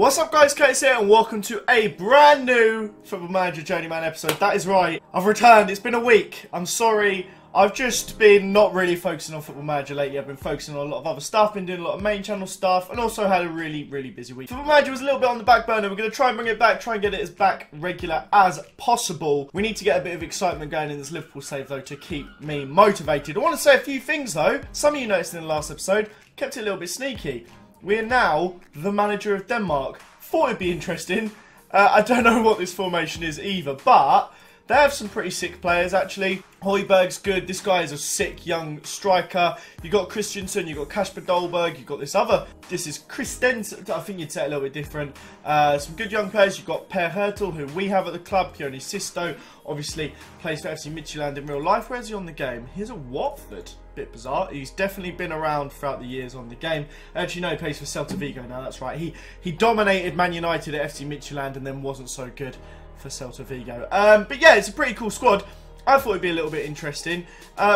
What's up guys, Curtis here and welcome to a brand new Football Manager Journeyman episode. That is right, I've returned. It's been a week. I'm sorry, I've just been not really focusing on Football Manager lately. I've been focusing on a lot of other stuff, been doing a lot of main channel stuff, and also had a really busy week. Football Manager was a little bit on the back burner. We're going to try and bring it back, try and get it as back regular as possible. We need to get a bit of excitement going in this Liverpool save though to keep me motivated. I want to say a few things though. Some of you noticed in the last episode, kept it a little bit sneaky. We are now the manager of Denmark. Thought it'd be interesting. I don't know what this formation is either, but they have some pretty sick players actually. Højbjerg's good. This guy is a sick young striker. You got Christensen, you got Kasper Dolberg, you got this other. This is Christensen. I think you'd say it a little bit different. Some good young players. You got Per Hertel, who we have at the club. Pione Sisto, obviously plays for FC17 in real life. Where's he on the game? He's at Watford. Bit bizarre. He's definitely been around throughout the years on the game. Actually, no, he plays for Celta Vigo now. That's right. He dominated Man United at FC Midtjylland and then wasn't so good for Celta Vigo. But yeah, it's a pretty cool squad. I thought it'd be a little bit interesting.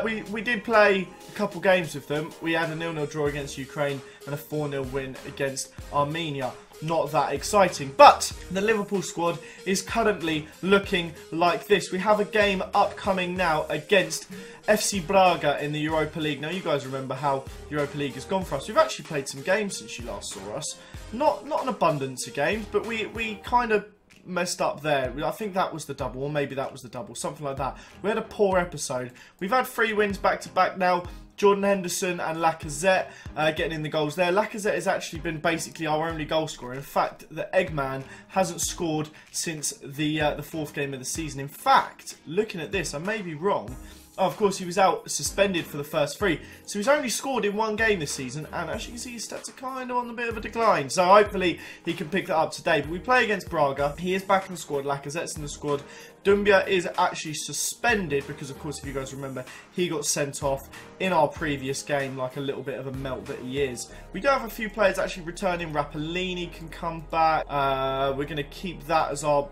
We did play a couple games with them. We had a 0-0 draw against Ukraine and a 4-0 win against Armenia. Not that exciting, but the Liverpool squad is currently looking like this. We have a game upcoming now against FC Braga in the Europa League. Now, you guys remember how Europa League has gone for us. We've actually played some games since you last saw us. Not an abundance of games, but we kind of messed up there. I think that was the double, or maybe that was the double, something like that. We had a poor episode. We've had 3 wins back to back now. Jordan Henderson and Lacazette getting in the goals there. Lacazette has actually been basically our only goal scorer. In fact, the Eggman hasn't scored since the 4th game of the season. In fact, looking at this, I may be wrong. Oh, of course, he was out suspended for the first 3. So he's only scored in 1 game this season. And as you can see, his stats are kind of on a bit of a decline. So hopefully he can pick that up today. But we play against Braga. He is back in the squad. Lacazette's in the squad. Dumbia is actually suspended because, of course, if you guys remember, he got sent off in our previous game like a little bit of a melt that he is. We do have a few players actually returning. Rapellini can come back. We're going to keep that as our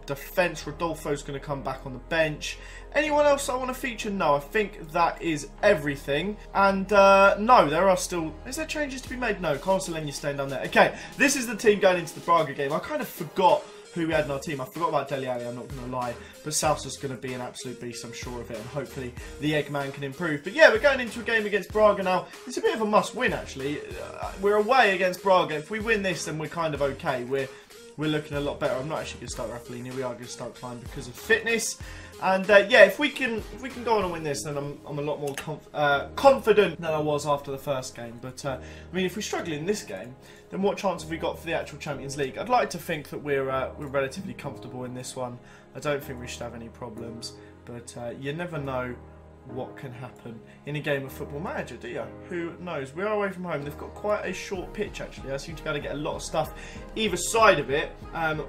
defence. Rodolfo's going to come back on the bench. Anyone else I want to feature? No, I think that is everything. And no, there are still... Is there changes to be made? No, Carl Solenya's staying down there. Okay, this is the team going into the Braga game. I kind of forgot who we had in our team. I forgot about Dele Alli, I'm not going to lie. But Sousa's going to be an absolute beast, I'm sure of it. And hopefully the Eggman can improve. But yeah, we're going into a game against Braga now. It's a bit of a must-win, actually. We're away against Braga. If we win this, then we're kind of okay. We're looking a lot better. I'm not actually going to start Rapellini. We are going to start Klein because of fitness. And yeah, if we can go on and win this, then I'm a lot more confident than I was after the first game. But I mean, if we struggle in this game, then what chance have we got for the actual Champions League? I'd like to think that we're relatively comfortable in this one. I don't think we should have any problems, but you never know what can happen in a game of Football Manager, do you? Who knows? We are away from home. They've got quite a short pitch, actually. I seem to be able to get a lot of stuff either side of it,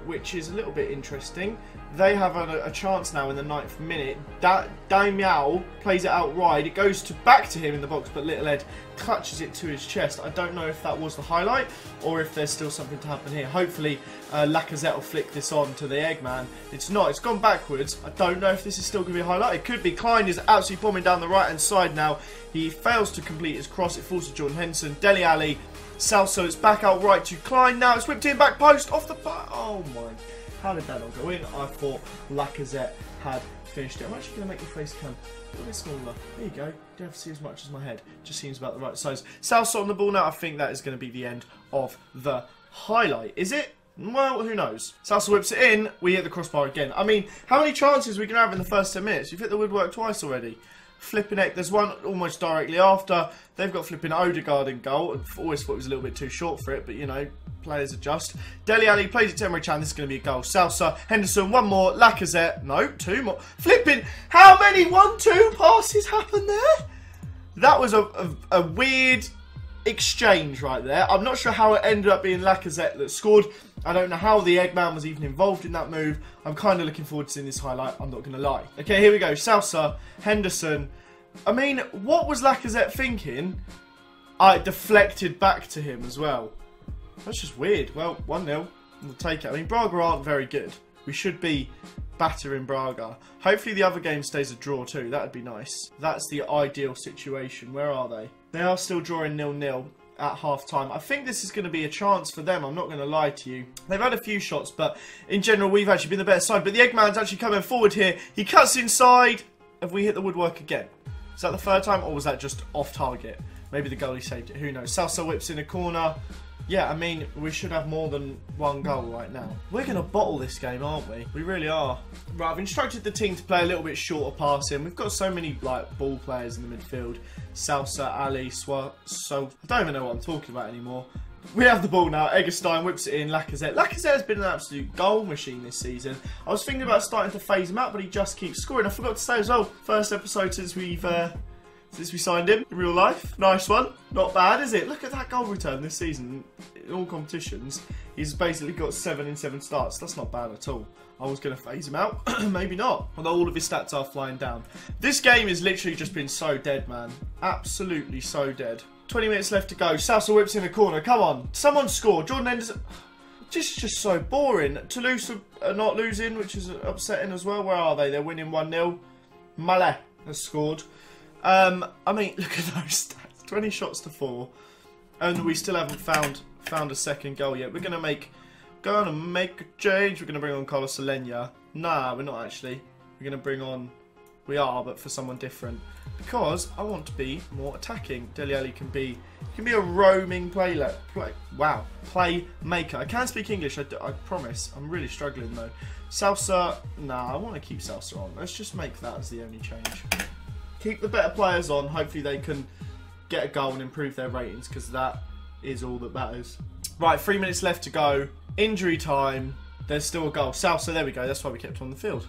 which is a little bit interesting. They have a chance now in the 9th minute. Daimiao plays it out wide. It goes back to him in the box, but Little Ed clutches it to his chest. I don't know if that was the highlight or if there's still something to happen here. Hopefully Lacazette will flick this on to the Eggman. It's not. It's gone backwards. I don't know if this is still going to be a highlight. It could be. Klein is absolutely bombing down the right-hand side now. He fails to complete his cross. It falls to Jordan Henderson. Dele Alli. Salso, it's back out right to Klein now. It's whipped in back post off the... Oh my... How did that not go in? I thought Lacazette had finished it. I'm actually going to make your face cam a little bit smaller. There you go. You don't have to see as much as my head. Just seems about the right size. Salso on the ball now. I think that is going to be the end of the highlight. Is it? Well, who knows? Salsa whips it in. We hit the crossbar again. I mean, how many chances are we going to have in the first 10 minutes? You've hit the woodwork twice already. Flipping heck, there's one almost directly after. They've got flipping Odegaard in goal. I always thought it was a little bit too short for it, but you know, players adjust. Dele Alli plays it to Emre Can. This is going to be a goal. Salsa, Henderson, one more. Lacazette, no, 2 more. Flipping, how many 1-2 passes happened there? That was a weird exchange right there. I'm not sure how it ended up being Lacazette that scored. I don't know how the Eggman was even involved in that move. I'm kind of looking forward to seeing this highlight, I'm not going to lie. Okay, here we go. Salsa, Henderson. I mean, what was Lacazette thinking? It deflected back to him as well. That's just weird. Well, 1-0. We'll take it. I mean, Braga aren't very good. We should be battering Braga. Hopefully the other game stays a draw too. That would be nice. That's the ideal situation. Where are they? They are still drawing 0-0. at half-time. I think this is going to be a chance for them, I'm not going to lie to you. They've had a few shots, but in general, we've actually been the better side. But the Eggman's actually coming forward here. He cuts inside. Have we hit the woodwork again? Is that the third time, or was that just off target? Maybe the goalie saved it, who knows. Salsa whips in a corner. Yeah, I mean, we should have more than one goal right now. We're going to bottle this game, aren't we? We really are. Right, I've instructed the team to play a little bit shorter passing. We've got so many, like, ball players in the midfield. Salsa, Ali, so I don't even know what I'm talking about anymore. We have the ball now. Eggestein whips it in. Lacazette. Lacazette has been an absolute goal machine this season. I was thinking about starting to phase him out, but he just keeps scoring. I forgot to say as well, first episode since we signed him in real life. Nice one. Not bad, is it? Look at that goal return this season. In all competitions, he's basically got 7 in 7 starts. That's not bad at all. I was going to phase him out. Maybe not. Although all of his stats are flying down. This game has literally just been so dead, man. Absolutely so dead. 20 minutes left to go. Salsa whips in a corner. Come on. Someone score. Jordan Henderson. Just so boring. Toulouse are not losing, which is upsetting as well. Where are they? They're winning 1-0. Malé has scored. I mean, look at those stats. 20 shots to 4. And we still haven't found a second goal yet. We're going to go on and make a change. We're going to bring on Carlos Alenia. Nah, we're not actually. We're going to bring on... We are, but for someone different. Because I want to be more attacking. Dele Alli can be a roaming playmaker. I can speak English, I promise. I'm really struggling though. Salsa, nah, I want to keep Salsa on. Let's just make that as the only change. Keep the better players on. Hopefully they can get a goal and improve their ratings, because that is all that matters. Right, 3 minutes left to go. Injury time. There's still a goal. Salsa, there we go. That's why we kept him on the field.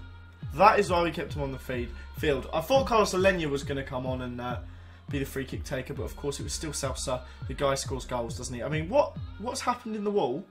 That is why we kept him on the field. I thought Carlos Alenia was going to come on and be the free kick taker, but of course it was still Salsa. The guy scores goals, doesn't he? I mean, what's happened in the wall?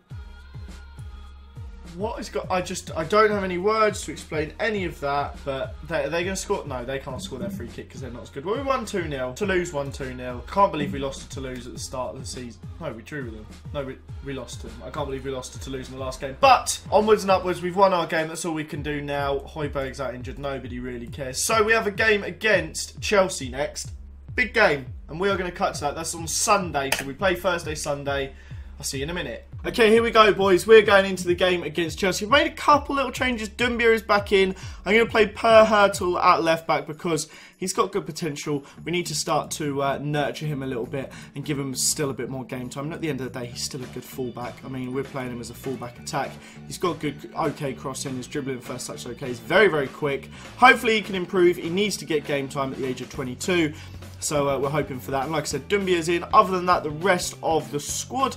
What has got... I don't have any words to explain any of that, but are they going to score? No, they can't score their free kick because they're not as good. Well, we won 2-0. Toulouse won 2-0. Can't believe we lost to Toulouse at the start of the season. No, we drew with them. No, we lost to them. I can't believe we lost to Toulouse in the last game. But, onwards and upwards, we've won our game. That's all we can do now. Højbjerg's out injured. Nobody really cares. So, we have a game against Chelsea next. Big game. And we are going to cut to that. That's on Sunday. So, we play Thursday, Sunday. I'll see you in a minute. Okay, here we go, boys. We're going into the game against Chelsea. We've made a couple little changes. Doumbia is back in. I'm going to play Per Hertel at left back because he's got good potential. We need to start to nurture him a little bit and give him still a bit more game time. And at the end of the day, he's still a good fullback. I mean, we're playing him as a fullback attack. He's got good, okay crossing. His dribbling first touch okay. He's very, very quick. Hopefully, he can improve. He needs to get game time at the age of 22. So we're hoping for that. And like I said, Dumbia's in. Other than that, the rest of the squad...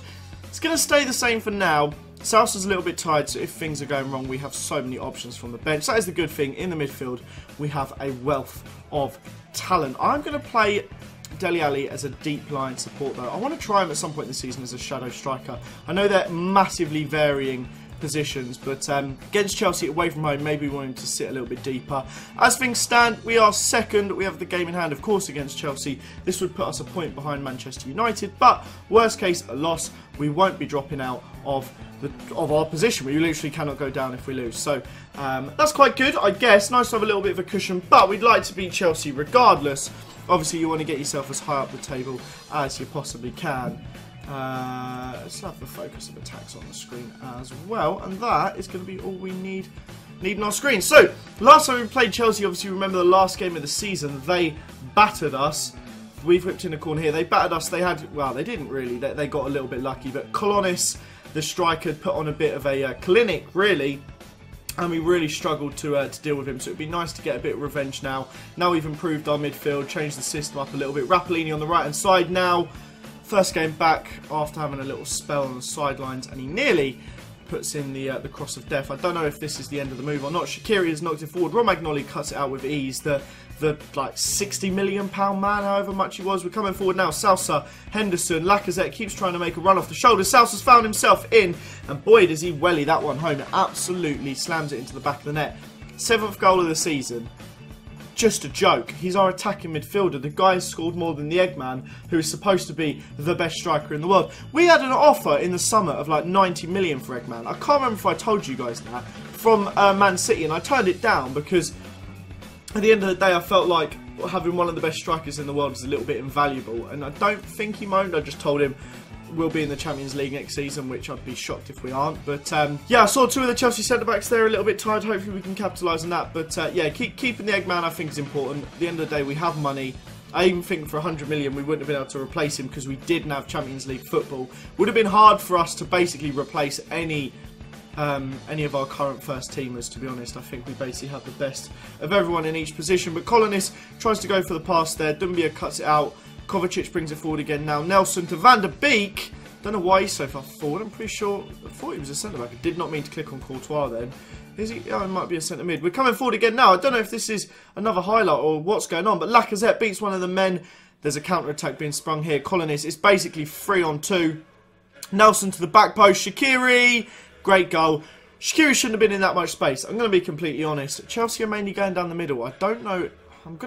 It's going to stay the same for now. Salsa's a little bit tired, so if things are going wrong, we have so many options from the bench. That is the good thing. In the midfield, we have a wealth of talent. I'm going to play Dele Alli as a deep line support, though. I want to try him at some point in the season as a shadow striker. I know they're massively varying positions, but against Chelsea away from home, maybe we want him to sit a little bit deeper. As things stand, we are second. We have the game in hand, of course, against Chelsea. This would put us a point behind Manchester United, but worst case, a loss. We won't be dropping out of our position. We literally cannot go down if we lose. So that's quite good, I guess. Nice to have a little bit of a cushion, but we'd like to beat Chelsea regardless. Obviously, you want to get yourself as high up the table as you possibly can. Let's have the focus of attacks on the screen as well, and that is going to be all we need on our screen. So, last time we played Chelsea, obviously remember the last game of the season, they battered us. We've whipped in a corner here. They battered us. They had, well, they didn't really. They got a little bit lucky, but Colonis, the striker, put on a bit of a clinic, really. And we really struggled to deal with him. So it'd be nice to get a bit of revenge now. Now we've improved our midfield, changed the system up a little bit. Rapellini on the right-hand side now. First game back after having a little spell on the sidelines. And he nearly puts in the cross of death. I don't know if this is the end of the move or not. Shaqiri has knocked it forward. Romagnoli cuts it out with ease. The like £60 million man, however much he was. We're coming forward now. Salsa, Henderson, Lacazette keeps trying to make a run off the shoulder. Salsa's found himself in, and boy does he welly that one home. It absolutely slams it into the back of the net. 7th goal of the season. Just a joke. He's our attacking midfielder. The guy scored more than the Eggman, who is supposed to be the best striker in the world. We had an offer in the summer of like 90 million for Eggman. I can't remember if I told you guys that, from Man City, and I turned it down because at the end of the day, I felt like having one of the best strikers in the world is a little bit invaluable, and I don't think he moaned. I just told him we'll be in the Champions League next season, which I'd be shocked if we aren't. But yeah, I saw two of the Chelsea centre-backs there a little bit tired. Hopefully we can capitalise on that. But yeah, keeping the Eggman I think is important. At the end of the day, we have money. I even think for 100 million we wouldn't have been able to replace him because we didn't have Champions League football. Would have been hard for us to basically replace any of our current first teamers, to be honest. I think we basically have the best of everyone in each position. But Colonist tries to go for the pass there. Dumbia cuts it out. Kovacic brings it forward again now. Nelson to Van der Beek. Don't know why he's so far forward. I'm pretty sure. I thought he was a centre back. I did not mean to click on Courtois then. Is he? Oh, it might be a centre mid. We're coming forward again now. I don't know if this is another highlight or what's going on, but Lacazette beats one of the men. There's a counter attack being sprung here. Colonist. It's basically 3-on-2. Nelson to the back post. Shaqiri. Great goal. Shaqiri shouldn't have been in that much space. I'm going to be completely honest. Chelsea are mainly going down the middle. I don't know. I'm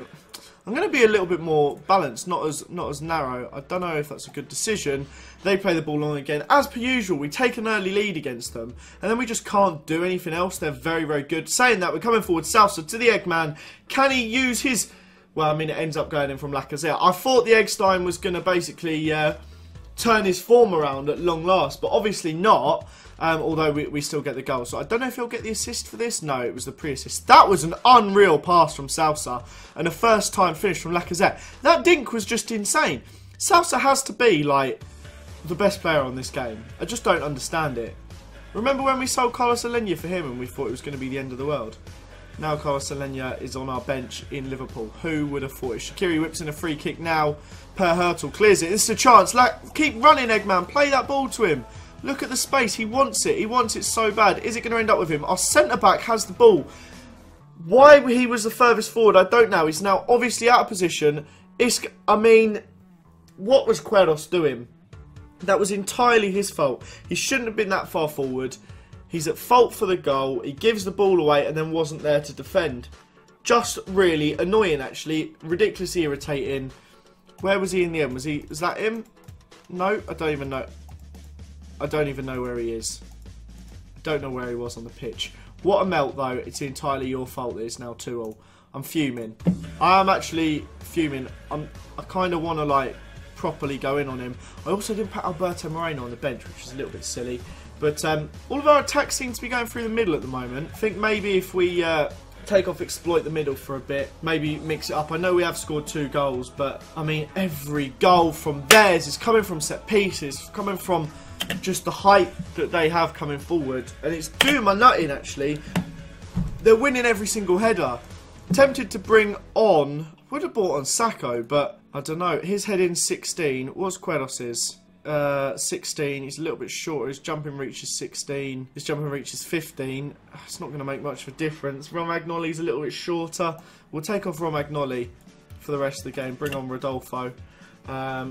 going to be a little bit more balanced, not as narrow. I don't know if that's a good decision. They play the ball long again. As per usual, we take an early lead against them, and then we just can't do anything else. They're very, very good. Saying that, we're coming forward. Sousa to the Eggman. Can he use his... Well, I mean, it ends up going in from Lacazette. I thought the Eggstein was going to basically turn his form around at long last, but obviously not. Although we still get the goal. So I don't know if he'll get the assist for this. No, it was the pre-assist. That was an unreal pass from Sousa. And a first time finish from Lacazette. That dink was just insane. Sousa has to be, like, the best player on this game. I just don't understand it. Remember when we sold Carlos Alenya for him and we thought it was going to be the end of the world? Now Carlos Alenya is on our bench in Liverpool. Who would have thought it? Shaqiri whips in a free kick now. Per Hurtle clears it. This is a chance. Keep running, Eggman. Play that ball to him. Look at the space. He wants it. He wants it so bad. Is it going to end up with him? Our centre-back has the ball. Why he was the furthest forward, I don't know. He's now obviously out of position. I mean, what was Queiroz doing? That was entirely his fault. He shouldn't have been that far forward. He's at fault for the goal. He gives the ball away and then wasn't there to defend. Just really annoying, actually. Ridiculously irritating. Where was he in the end? Was that him? No, I don't even know. I don't even know where he is. I don't know where he was on the pitch. What a melt, though. It's entirely your fault that it's now 2-2. I'm fuming. I am actually fuming. I kind of want to, like, properly go in on him. I also didn't put Alberto Moreno on the bench, which is a little bit silly. But all of our attacks seem to be going through the middle at the moment. I think maybe if we take off exploit the middle for a bit, maybe mix it up. I know we have scored 2 goals, but, I mean, every goal from theirs is coming from set pieces, coming from just the height that they have coming forward, and it's doing my nut in, actually. They're winning every single header. Tempted to bring on, would have brought on Sacco, but I don't know. His head in 16. What's Queiroz's? 16. He's a little bit shorter. His jumping reach is 16. His jumping reach is 15. It's not going to make much of a difference. Romagnoli's a little bit shorter. We'll take off Romagnoli for the rest of the game. Bring on Rodolfo.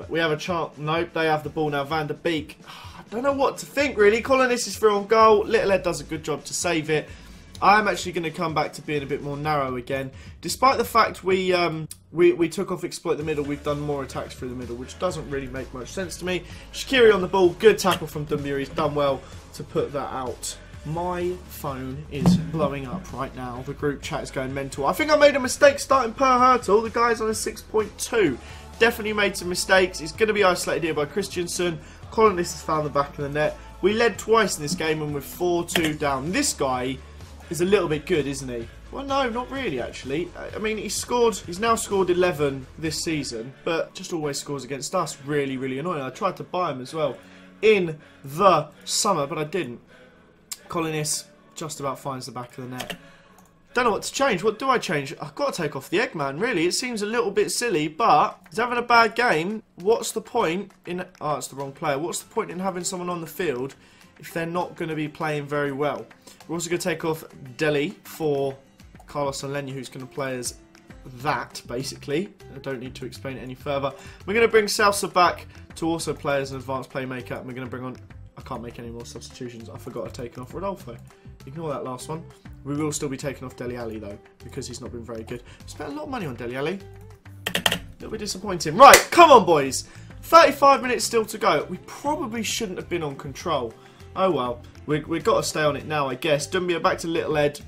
We have a chance. Nope, they have the ball now. Van der Beek. I don't know what to think, really. Colonist is through on goal. Little Ed does a good job to save it. I'm actually going to come back to being a bit more narrow again. Despite the fact we took off exploit the middle, we've done more attacks through the middle, which doesn't really make much sense to me. Shaqiri on the ball. Good tackle from Dumbia. He's done well to put that out. My phone is blowing up right now. The group chat is going mental. I think I made a mistake starting Per Hurtle. The guy's on a 6.2. Definitely made some mistakes. He's going to be isolated here by Christensen. Colonist has found the back of the net. We led twice in this game and we're 4-2 down. This guy is a little bit good, isn't he? Well, no, not really, actually. I mean, he's now scored 11 this season, but just always scores against us. Really, really annoying. I tried to buy him as well in the summer, but I didn't. Colonist just about finds the back of the net. Don't know what to change. What do I change? I've got to take off the Eggman, really. It seems a little bit silly, but he's having a bad game. What's the point in... Oh, it's the wrong player. What's the point in having someone on the field if they're not going to be playing very well? We're also going to take off Deli for Carlos Alenya, who's going to play as that, basically. I don't need to explain it any further. We're going to bring Sousa back to also play as an advanced playmaker, and we're going to bring on... I can't make any more substitutions. I forgot I've taken off Rodolfo. Ignore that last one. We will still be taking off Dele Alli, though, because he's not been very good. Spent a lot of money on Dele Alli. A little bit disappointing. Right, come on, boys. 35 minutes still to go. We probably shouldn't have been on control. Oh, well. We've got to stay on it now, I guess. Dumbia back to Little Ed.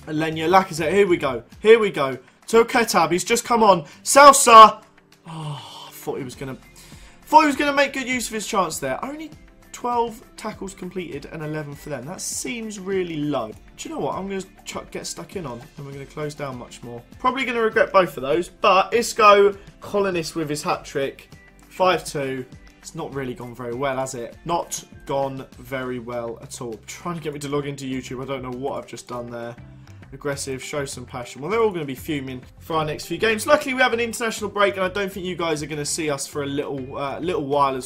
Alenya, Lacazette, here we go. Here we go. To Ketab, he's just come on. Salsa! Oh, I thought he was going to make good use of his chance there. Only 12 tackles completed and 11 for them. That seems really low. Do you know what? I'm going to get stuck in on, and we're going to close down much more. Probably going to regret both of those, but Isco, Colonist with his hat-trick. 5-2. It's not really gone very well, has it? Not gone very well at all. Trying to get me to log into YouTube. I don't know what I've just done there. Aggressive, show some passion. Well, they're all going to be fuming for our next few games. Luckily, we have an international break, and I don't think you guys are going to see us for a little while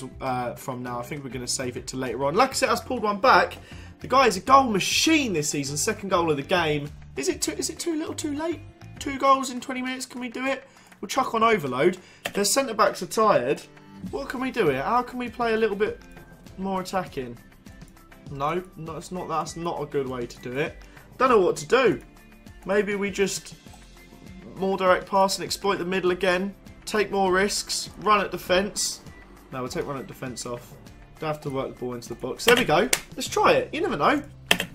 from now. I think we're going to save it to later on. Like I said, I've pulled one back. The guy is a goal machine this season. Second goal of the game. Is it too little, too late? 2 goals in 20 minutes. Can we do it? We'll chuck on overload. Their centre backs are tired. What can we do here? How can we play a little bit more attacking? No, that's not a good way to do it. Don't know what to do. Maybe we just more direct pass and exploit the middle again. Take more risks. Run at defence. No, we'll take run at defence off. Don't have to work the ball into the box. There we go. Let's try it. You never know.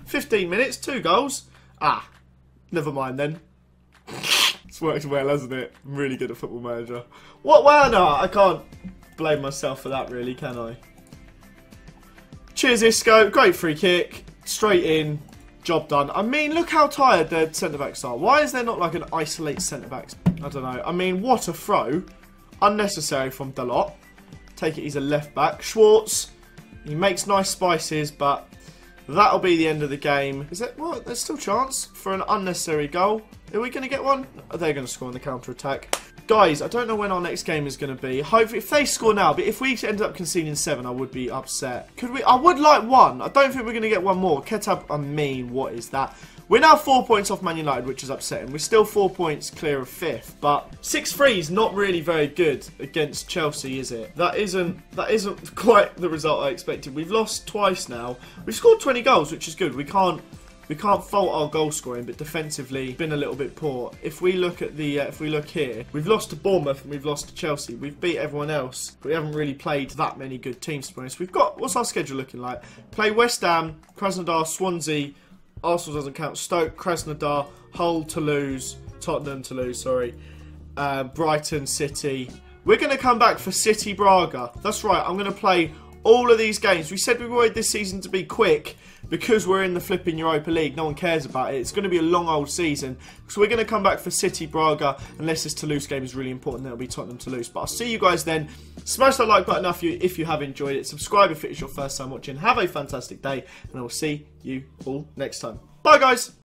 15 minutes, 2 goals. Ah, never mind then. It's worked well, hasn't it? I'm really good at Football Manager. What? Well, no, I can't blame myself for that, really, can I? Cheers, Isco. Great free kick. Straight in. Job done. I mean, look how tired their centre-backs are. Why is there not like an isolate centre-backs? I don't know. I mean, what a throw. Unnecessary from Dalot. Take it, he's a left-back. Schwartz. He makes nice spices, but that'll be the end of the game. Is it? Well, there's still chance for an unnecessary goal. Are we going to get one? Are they going to score on the counter-attack? Guys, I don't know when our next game is going to be. Hopefully, if they score now, but if we end up conceding 7, I would be upset. Could we? I would like 1. I don't think we're going to get 1 more. Ketab, I mean, what is that? We're now 4 points off Man United, which is upsetting. We're still 4 points clear of 5th, but 6-3 is not really very good against Chelsea, is it? That isn't quite the result I expected. We've lost twice now. We've scored 20 goals, which is good. We can't fault our goal scoring, but defensively been a little bit poor. If we look at the, if we look here, we've lost to Bournemouth and we've lost to Chelsea. We've beat everyone else, but we haven't really played that many good teams, to be honest. We've got, what's our schedule looking like? Play West Ham, Krasnodar, Swansea, Arsenal doesn't count, Stoke, Krasnodar, Hull, Tottenham, Toulouse, sorry, Brighton, City. We're going to come back for City Braga. That's right, I'm going to play all of these games. We said we wanted this season to be quick because we're in the flipping Europa League. No one cares about it. It's going to be a long old season. So we're going to come back for City Braga unless this Toulouse game is really important. Then it'll be Tottenham Toulouse. But I'll see you guys then. Smash that like button if you have enjoyed it. Subscribe if it's your first time watching. Have a fantastic day. And I will see you all next time. Bye guys.